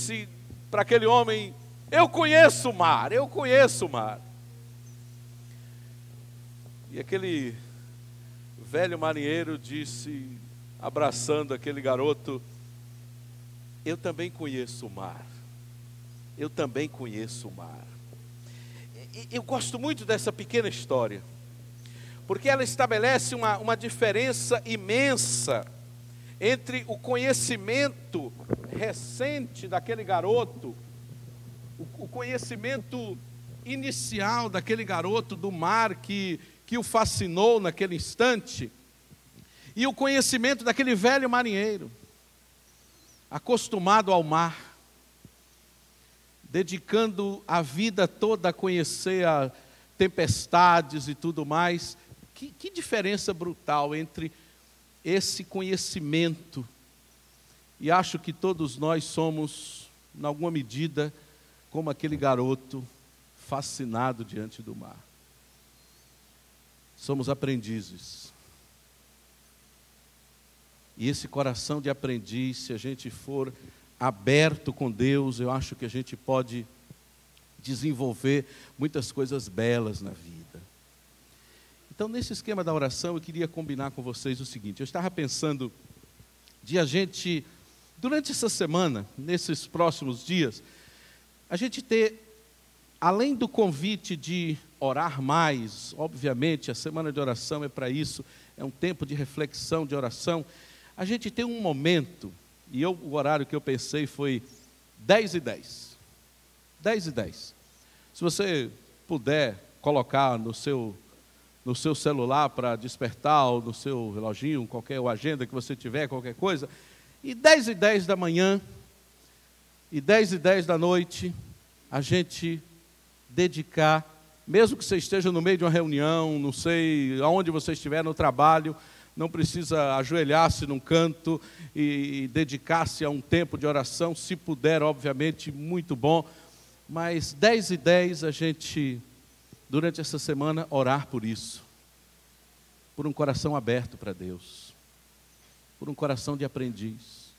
disse para aquele homem: eu conheço o mar, eu conheço o mar. E aquele velho marinheiro disse, abraçando aquele garoto: eu também conheço o mar, eu também conheço o mar. Eu gosto muito dessa pequena história, porque ela estabelece uma diferença imensa entre o conhecimento recente daquele garoto, o conhecimento inicial daquele garoto do mar que o fascinou naquele instante, e o conhecimento daquele velho marinheiro, acostumado ao mar, dedicando a vida toda a conhecer a tempestades e tudo mais. Que diferença brutal entre esse conhecimento, e acho que todos nós somos, em alguma medida, como aquele garoto fascinado diante do mar. Somos aprendizes. E esse coração de aprendiz, se a gente for aberto com Deus, eu acho que a gente pode desenvolver muitas coisas belas na vida. Então, nesse esquema da oração, eu queria combinar com vocês o seguinte: eu estava pensando de a gente, durante essa semana, nesses próximos dias, a gente ter, além do convite de orar mais, obviamente, a semana de oração é para isso, é um tempo de reflexão, de oração, a gente tem um momento, e o horário que eu pensei foi 10h10. 10h10. Se você puder colocar no seu celular para despertar, ou no seu reloginho, qualquer agenda que você tiver, qualquer coisa, e 10h10 da manhã, e 10h10 da noite, a gente dedicar, mesmo que você esteja no meio de uma reunião, não sei aonde você estiver no trabalho, não precisa ajoelhar-se num canto e dedicar-se a um tempo de oração, se puder, obviamente, muito bom, mas 10h10 a gente, durante essa semana, orar por isso, por um coração aberto para Deus, por um coração de aprendiz,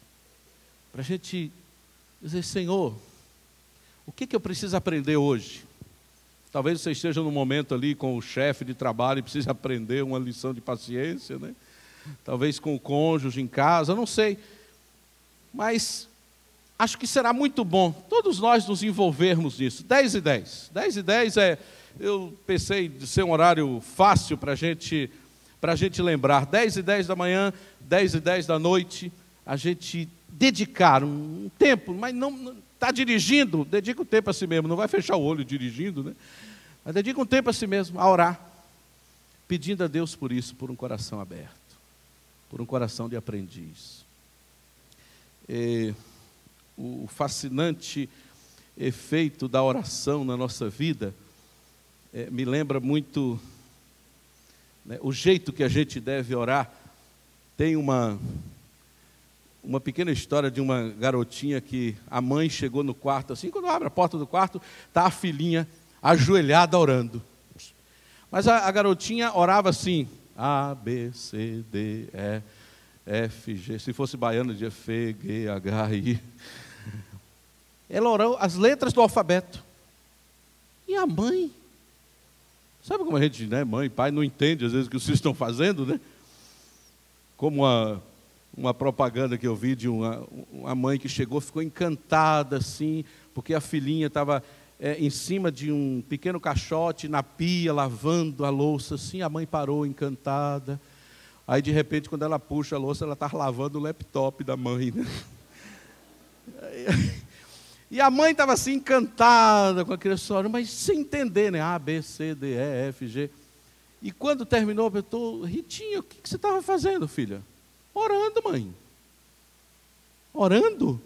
para a gente dizer: Senhor, o que eu preciso aprender hoje? Talvez você esteja num momento ali com o chefe de trabalho e precise aprender uma lição de paciência, né? Talvez com o cônjuge em casa, não sei, mas acho que será muito bom todos nós nos envolvermos nisso. 10h10, 10h10 eu pensei de ser um horário fácil para a gente lembrar. 10h10 da manhã, 10h10 da noite, a gente dedicar um tempo, mas não está dirigindo, dedica um tempo a si mesmo, não vai fechar o olho dirigindo, né? Mas dedica um tempo a si mesmo, a orar, pedindo a Deus por isso, por um coração aberto, por um coração de aprendiz. O fascinante efeito da oração na nossa vida me lembra muito, né, o jeito que a gente deve orar. Tem uma pequena história de uma garotinha que a mãe chegou no quarto, assim, quando abre a porta do quarto, está a filhinha ajoelhada orando. Mas a garotinha orava assim: A, B, C, D, E, F, G, se fosse baiano, dizia F, G, H, I. Ela orou as letras do alfabeto. E a mãe, sabe como a gente, né, mãe e pai, não entende às vezes o que vocês estão fazendo, né? Como uma propaganda que eu vi de uma mãe que chegou, ficou encantada assim, porque a filhinha estava em cima de um pequeno caixote na pia, lavando a louça assim. A mãe parou encantada. Aí de repente, quando ela puxa a louça, ela está lavando o laptop da mãe, né? E a mãe estava assim encantada com aquele sonho, mas sem entender, né? A, B, C, D, E, F, G. E quando terminou, eu perguntou: Ritinha, o que você estava fazendo, filha? Orando, mãe. Orando?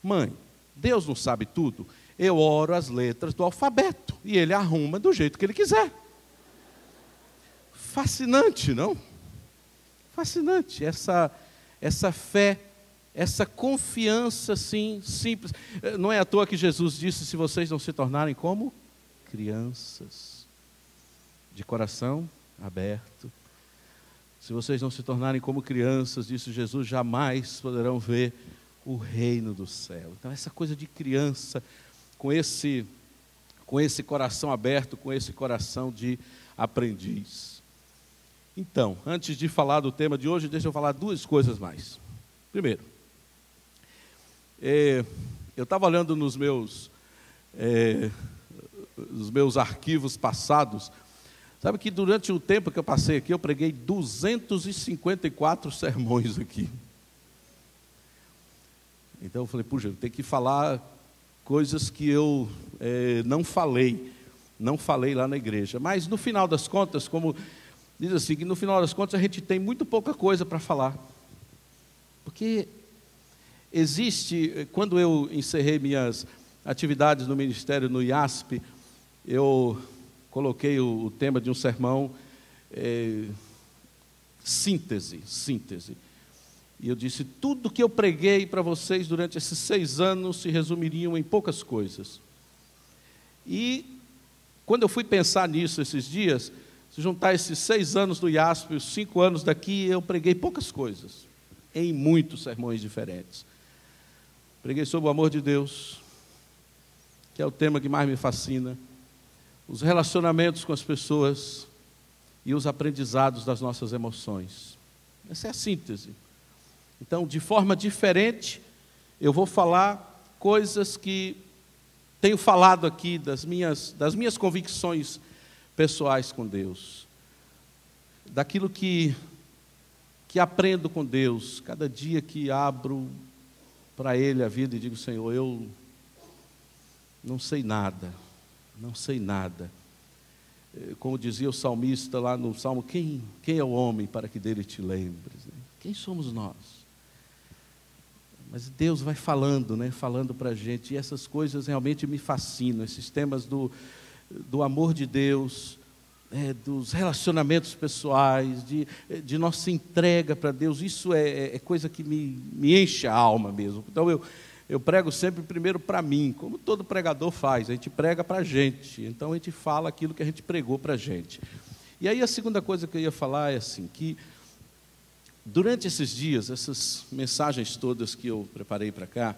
Mãe, Deus não sabe tudo. Eu oro as letras do alfabeto e Ele arruma do jeito que Ele quiser. Fascinante, não? Fascinante essa fé, essa confiança assim, simples. Não é à toa que Jesus disse: se vocês não se tornarem como crianças, de coração aberto, se vocês não se tornarem como crianças, disse Jesus, jamais poderão ver o reino do céu. Então, essa coisa de criança, com esse coração aberto, com esse coração de aprendiz. Então, antes de falar do tema de hoje, deixa eu falar duas coisas mais. Primeiro, eu estava olhando nos meus arquivos passados. Sabe que durante o tempo que eu passei aqui, eu preguei 254 sermões aqui. Então eu falei, puxa, eu tenho que falar coisas que eu não falei lá na igreja. Mas no final das contas, como diz assim, que no final das contas a gente tem muito pouca coisa para falar. Porque existe, quando eu encerrei minhas atividades no ministério, no IASP, eu coloquei o tema de um sermão, síntese. E eu disse, tudo que eu preguei para vocês durante esses 6 anos se resumiriam em poucas coisas. E quando eu fui pensar nisso esses dias, se juntar esses 6 anos do IASP e os 5 anos daqui, eu preguei poucas coisas, em muitos sermões diferentes. Preguei sobre o amor de Deus, que é o tema que mais me fascina, os relacionamentos com as pessoas e os aprendizados das nossas emoções. Essa é a síntese. Então, de forma diferente, eu vou falar coisas que tenho falado aqui das minhas convicções pessoais com Deus, daquilo que aprendo com Deus, cada dia que abro para Ele a vida e digo, Senhor, eu não sei nada. Como dizia o salmista lá no Salmo, quem é o homem para que dele te lembres? Quem somos nós? Mas Deus vai falando, falando para a gente, e essas coisas realmente me fascinam, esses temas do amor de Deus, dos relacionamentos pessoais, de nossa entrega para Deus, isso é coisa que me enche a alma mesmo. Então eu prego sempre primeiro para mim, como todo pregador faz, a gente prega para a gente, então a gente fala aquilo que a gente pregou para a gente. E aí a segunda coisa que eu ia falar é assim, que durante esses dias, essas mensagens todas que eu preparei para cá,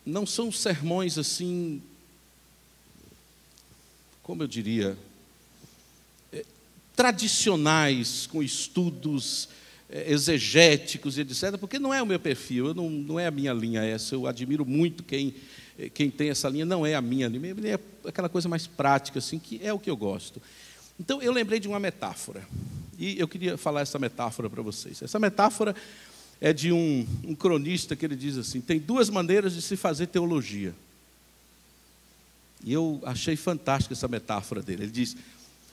não são sermões assim, como eu diria, tradicionais, com estudos exegéticos e etc., porque não é o meu perfil, não é a minha linha essa. Eu admiro muito quem tem essa linha, não é a minha linha, é aquela coisa mais prática, assim, que é o que eu gosto. Então, eu lembrei de uma metáfora, e eu queria falar essa metáfora para vocês. Essa metáfora é de um cronista que ele diz assim, tem 2 maneiras de se fazer teologia. E eu achei fantástica essa metáfora dele. Ele diz,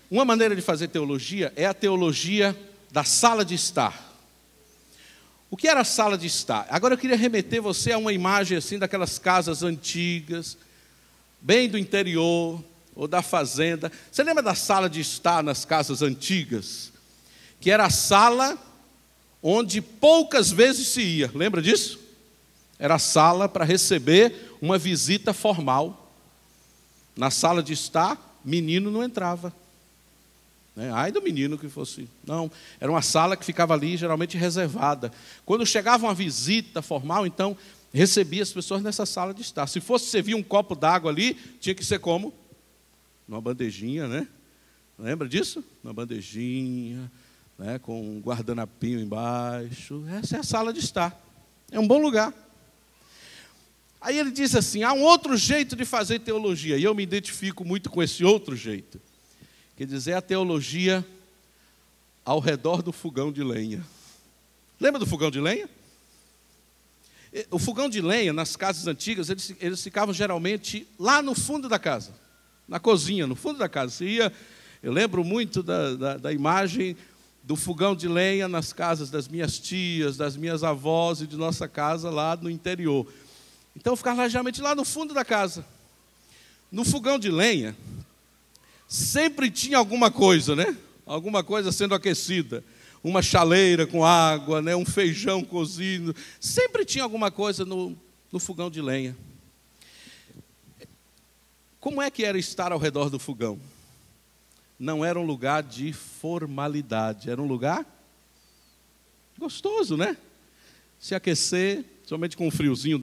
uma maneira de fazer teologia é a teologia da sala de estar. O que era a sala de estar? Agora eu queria remeter você a uma imagem assim daquelas casas antigas, bem do interior ou da fazenda. Você lembra da sala de estar nas casas antigas? Que era a sala onde poucas vezes se ia. Lembra disso? Era a sala para receber uma visita formal. Na sala de estar, menino não entrava. Ai do menino que fosse. Não, era uma sala que ficava ali, geralmente reservada. Quando chegava uma visita formal, então, recebia as pessoas nessa sala de estar. Se fosse servir um copo d'água ali, tinha que ser como? Numa bandejinha, né? Lembra disso? Numa bandejinha, com um guardanapinho embaixo. Essa é a sala de estar. É um bom lugar. Aí ele diz assim, há um outro jeito de fazer teologia, e eu me identifico muito com esse outro jeito. Quer dizer, a teologia ao redor do fogão de lenha. Lembra do fogão de lenha? O fogão de lenha, nas casas antigas, eles ficavam geralmente lá no fundo da casa, na cozinha, no fundo da casa. Eu lembro muito da imagem do fogão de lenha nas casas das minhas tias, das minhas avós e de nossa casa lá no interior. Então, eu ficava geralmente lá no fundo da casa. No fogão de lenha, sempre tinha alguma coisa, Alguma coisa sendo aquecida. Uma chaleira com água, um feijão cozido. Sempre tinha alguma coisa no fogão de lenha. Como é que era estar ao redor do fogão? Não era um lugar de formalidade. Era um lugar gostoso, se aquecer, somente com um friozinho